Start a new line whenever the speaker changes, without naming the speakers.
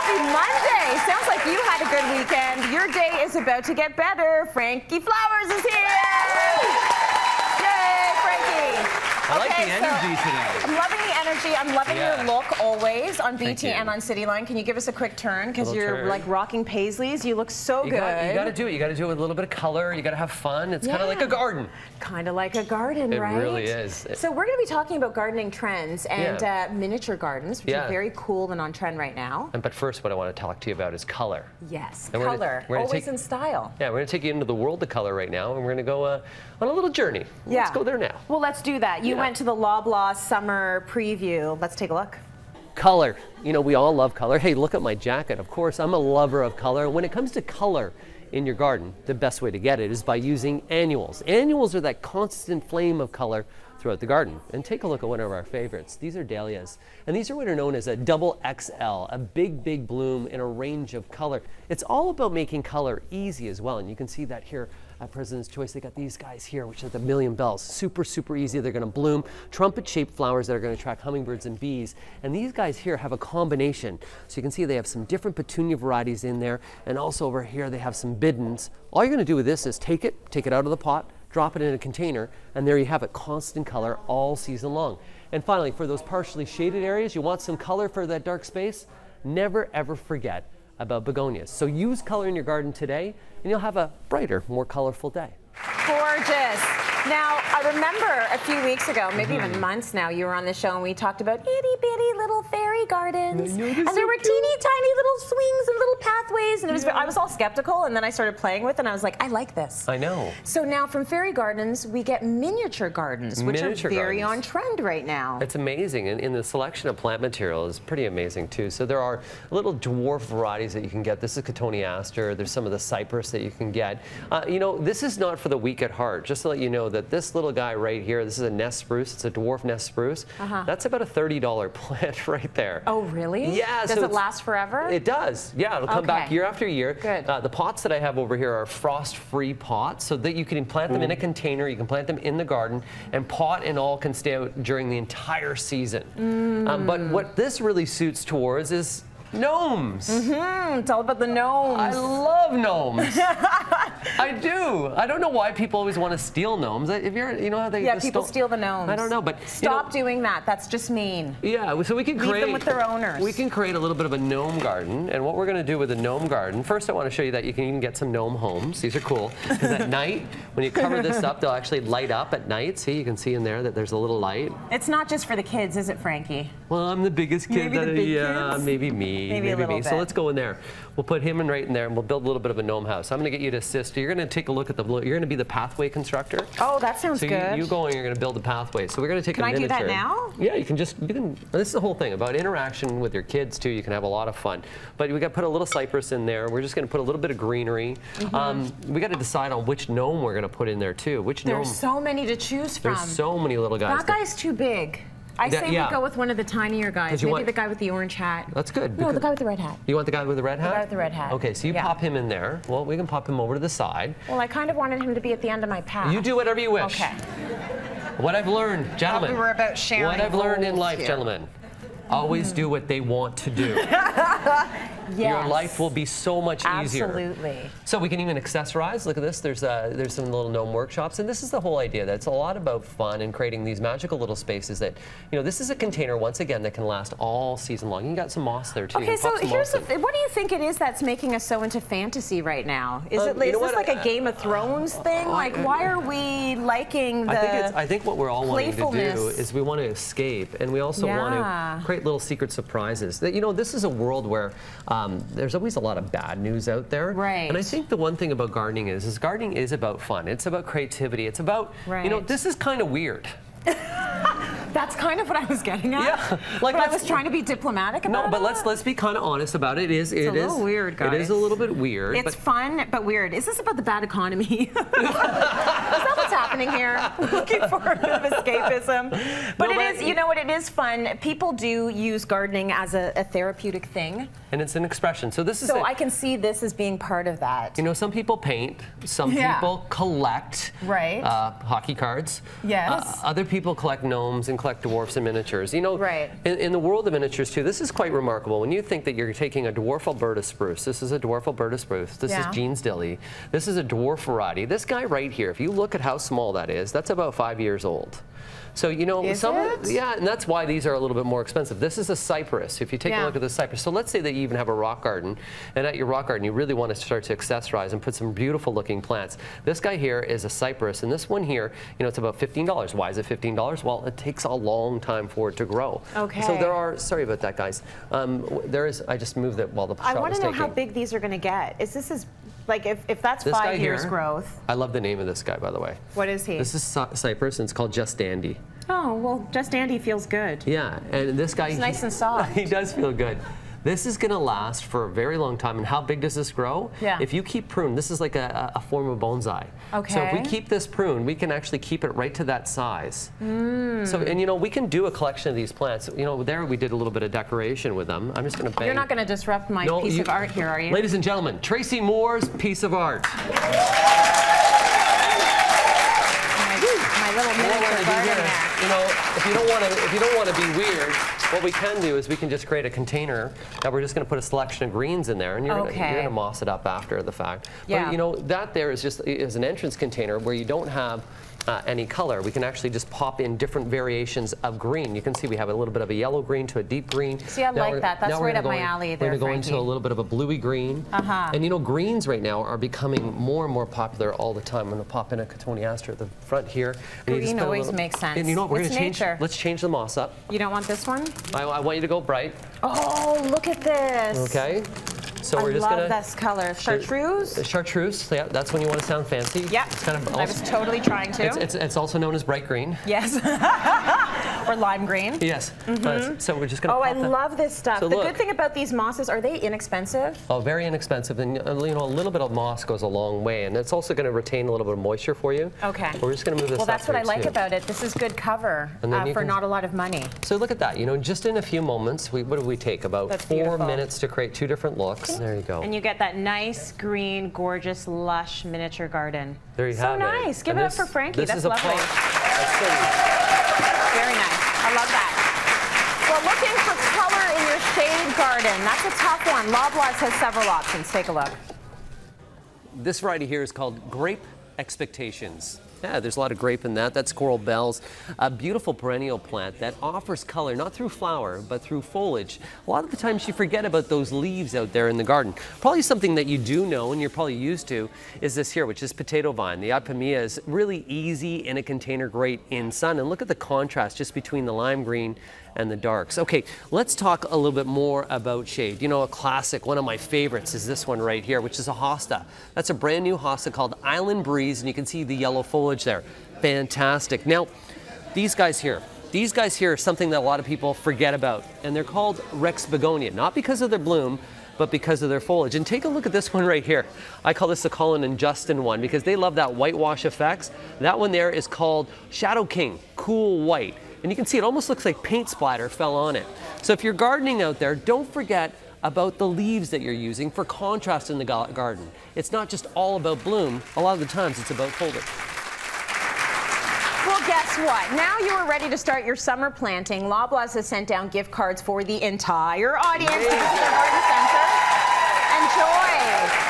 Happy Monday. Sounds like you had a good weekend. Your day is about to get better. Frankie Flowers is here. Yay, Frankie.
I like the energy today.
I'm loving the energy. I'm loving your look always on
Thank
BT
you.
and on Cityline. Can you give us a quick turn? Because you're
turn.
like rocking paisleys. You look so good.
You got to do it. You got to do it with a little bit of color. You got to have fun. It's kind of like a garden.
Kind of like a garden, right?
It really is.
So we're going to be talking about gardening trends and miniature gardens, which are very cool and on trend right now.
But first, what I want to talk to you about is color.
Yes,
and
color. Always in style.
Yeah, we're going to take you into the world of color right now, and we're going to go on a little journey. Let's go there now.
Well, let's do that. You went to the Loblaw summer preview. Let's take a look.
Color. You know, we all love color. Hey, look at my jacket. Of course, I'm a lover of color. When it comes to color in your garden, the best way to get it is by using annuals. Annuals are that constant flame of color throughout the garden. And take a look at one of our favorites. These are dahlias. And these are what are known as a double XL, a big, big bloom in a range of color. It's all about making color easy as well. And you can see that here at President's Choice. They got these guys here, which are the Million Bells. Super, super easy. They're going to bloom. Trumpet-shaped flowers that are going to attract hummingbirds and bees. And these guys here have a combination. So you can see they have some different petunia varieties in there. And also over here, they have some biddens. All you're going to do with this is take it out of the pot, drop it in a container, and there you have it, constant color all season long. And finally, for those partially shaded areas, you want some color for that dark space, never ever forget about begonias. So use color in your garden today, and you'll have a brighter, more colorful day.
Gorgeous. Now, I remember a few weeks ago, maybe even months now, you were on the show and we talked about itty bitty little fairy gardens. And there were teeny tiny little swings and little pathways. And it was, I was all skeptical, and then I started playing with it and I was like, I like this.
I know.
So now from fairy gardens, we get miniature gardens, which are very on trend right now.
It's amazing. And the selection of plant material is pretty amazing too. So there are little dwarf varieties that you can get. This is Cotoneaster. There's some of the cypress that you can get. You know, this is not for the weak at heart. Just to let you know that this little guy right here, this is a nest spruce. It's a dwarf nest spruce. That's about a $30 plant right there.
Oh, really?
Yeah.
Does it last forever?
It does. Yeah, it'll come back year after year.
Good.
The pots that I have over here are frost-free pots, so that you can plant them in a container, you can plant them in the garden, and pot and all can stay out during the entire season. But what this really suits towards is gnomes.
It's all about the gnomes.
I love gnomes. I do. I don't know why people always want to steal gnomes. If you're, you know how they
people steal the gnomes.
I don't know, but
stop doing that. That's just mean.
Yeah, so we can
leave them with their owners.
We can create a little bit of a gnome garden, and what we're going to do with a gnome garden. First, I want to show you that you can even get some gnome homes. These are cool because at night, when you cover this up, they'll actually light up at night. See, you can see in there that there's a little light.
It's not just for the kids, is it, Frankie?
Well, I'm the biggest kid.
Maybe the big kids?
Maybe me.
Maybe a little bit.
So let's go in there. We'll put him in right in there, and we'll build a little bit of a gnome house. I'm going to get you to assist. You're going to take a look at the. You're going to be the pathway constructor.
Oh, that sounds good.
So you go and you're going to build a pathway. So we're going to take a miniature.
Can I do that now?
Yeah, you can. This is the whole thing about interaction with your kids too. You can have a lot of fun. But we got to put a little cypress in there. We're just going to put a little bit of greenery. We got to decide on which gnome we're going to put in there too.
There's so many to choose from.
There's so many little guys.
That guy's too big. I say we go with one of the tinier guys. Maybe the guy with the orange hat.
That's good.
No, the guy with the red hat.
You want the guy with the red hat?
The guy with the red hat.
Okay, so you pop him in there. Well, we can pop him over to the side.
Well, I kind of wanted him to be at the end of my path.
You do whatever you wish.
Okay.
What I've learned, gentlemen.
We were about sharing.
What I've learned in life, gentlemen. Always do what they want to do.
Yes.
Your life will be so much easier.
Absolutely.
So we can even accessorize. Look at this. There's some little gnome workshops, and this is the whole idea. That's a lot about fun and creating these magical little spaces that, you know, this is a container once again that can last all season long. You got some moss there too.
Okay, so here's what do you think it is that's making us so into fantasy right now? Is is this like a Game of Thrones thing? Like, why are we liking the
I think what we're all wanting to do is we want to escape, and we also want to create little secret surprises. That, you know, this is a world where there's always a lot of bad news out there.
Right.
And I think the one thing about gardening is gardening is about fun. It's about creativity. It's about, you know, this is kind of weird.
That's kind of what I was getting at.
Yeah, like
I was trying to be diplomatic about it.
No, but let's be kind of honest about it. It's a little weird, guys. It is a little bit weird.
It's fun, but weird. Is this about the bad economy? Is that what's happening here? Looking for a bit of escapism. But it is, you know what? It is fun. People do use gardening as a therapeutic thing.
And it's an expression. So this is.
So I can see this as being part of that.
You know, some people paint. Some people collect.
Right.
Hockey cards.
Yes.
Other people collect gnomes and can collect dwarfs and miniatures. You know,
right.
in the world of miniatures too, this is quite remarkable. When you think that you're taking a dwarf Alberta spruce, this is a dwarf Alberta spruce, this is Jean's Dilly, this is a dwarf variety. This guy right here, if you look at how small that is, that's about 5 years old. So, you know, yeah, and that's why these are a little bit more expensive. This is a cypress. If you take a look at the cypress, so let's say that you even have a rock garden, and at your rock garden you really want to start to accessorize and put some beautiful looking plants. This guy here is a cypress, and this one here, you know, it's about $15. Why is it $15? Well, it takes a long time for it to grow. Okay. So there are, sorry about that, guys. There is, I just moved it while the shot was taking.
I want to know how big these are going to get. Is this as, like, if that's
this
5 years growth?
I love the name of this guy, by the way.
What is he?
This is cypress, and it's called Just Dandy.
Oh, well, Just Dandy feels good.
Yeah, and this guy...
It's nice and soft.
He does feel good. This is going to last for a very long time. And how big does this grow? Yeah. If you keep prune, this is like a form of bonsai. Okay. So if we keep this prune, we can actually keep it right to that size. So, and you know, we can do a collection of these plants. You know, there we did a little bit of decoration with them. I'm just going to bang.
You're not going to disrupt my piece of art here, are you?
Ladies and gentlemen, Tracy Moore's piece of art.
My little miniature garden there.
You know, if you don't want to be weird, what we can do is we can just create a container that we're just going to put a selection of greens in there, and you're going to moss it up after the fact. Yeah. But you know, that there is just an entrance container where you don't have any color. We can actually just pop in different variations of green. You can see we have a little bit of a yellow green to a deep green.
See, I like that. That's right up my alley there,
We're going to go into a little bit of a bluey green. And you know, greens right now are becoming more and more popular all the time. I'm going to pop in a cotoneaster at the front here. And
green always makes sense.
And you know what? We're going to change. Let's change the moss up.
You don't want this one?
I want you to go bright.
Oh, look at this.
Okay. So we're just
I love this color. Chartreuse?
Chartreuse, yeah, that's when you want to sound fancy.
Yeah,
it's kind of
I was totally trying to.
It's also known as bright green.
Yes. Or lime green.
Yes. So we're just going to
I love this stuff. So the good thing about these mosses, are they inexpensive?
Oh, very inexpensive. And you know, a little bit of moss goes a long way. And it's also going to retain a little bit of moisture for you. Okay. We're just going to move this up.
Well, that's what I like about it. This is good cover for not a lot of money.
So look at that. You know, just in a few moments, what did we take? About 4 minutes to create 2 different looks. There you go.
And you get that nice, green, gorgeous, lush miniature garden.
There you have it.
So nice. Give it up for Frankie. That's lovely.
That's
very nice. I love that. Well, looking for color in your shade garden. That's a tough one. Loblaws has several options. Take a look.
This variety here is called Grape Expectations. Yeah, there's a lot of grape in that. That's Coral Bells, a beautiful perennial plant that offers color not through flower but through foliage. A lot of the times you forget about those leaves out there in the garden. Probably something that you do know and you're probably used to is this here, which is potato vine. The Ipomoea is really easy in a container, great in sun. And look at the contrast just between the lime green and the darks. Okay, let's talk a little bit more about shade. You know, a classic, one of my favorites is this one right here, which is a hosta. That's a brand new hosta called Island Breeze, and you can see the yellow foliage there. Fantastic. Now, these guys here are something that a lot of people forget about, and they're called Rex begonia, not because of their bloom, but because of their foliage. And take a look at this one right here. I call this the Colin and Justin one because they love that whitewash effects. That one there is called Shadow King, Cool White. And you can see it almost looks like paint splatter fell on it. So if you're gardening out there, don't forget about the leaves that you're using for contrast in the garden. It's not just all about bloom. A lot of the times it's about foliage.
Well, guess what? Now you are ready to start your summer planting. Loblaws has sent down gift cards for the entire audience to visit their garden center. Enjoy.